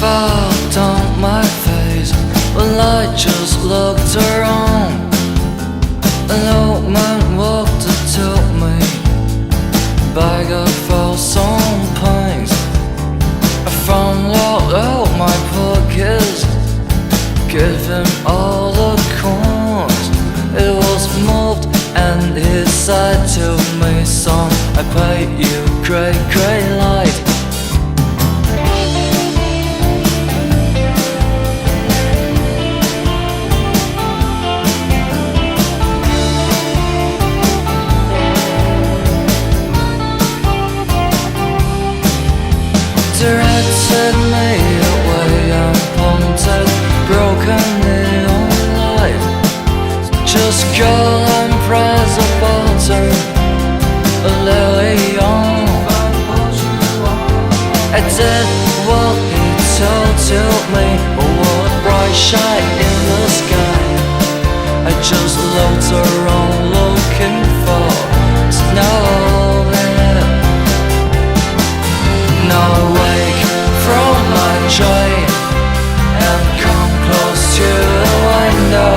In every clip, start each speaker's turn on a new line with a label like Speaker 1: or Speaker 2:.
Speaker 1: fell down my face when I just looked around. An old man walked up to me, bag of some pints. I found out my pockets, gave him all the coins. It was moved and he said to me, son, I pay you great, great light. Directed me away and pointed broken neon light. Just go and press a button, Lily on. I did what he told to me, what bright shine in the sky. I just looked around looking for snow in it. Now awake from my dream and come close to the window.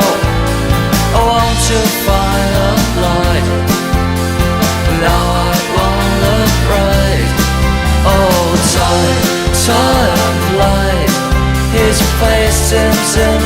Speaker 1: I want to find a light. Now I wanna break. Oh, time, time, light. His face seems in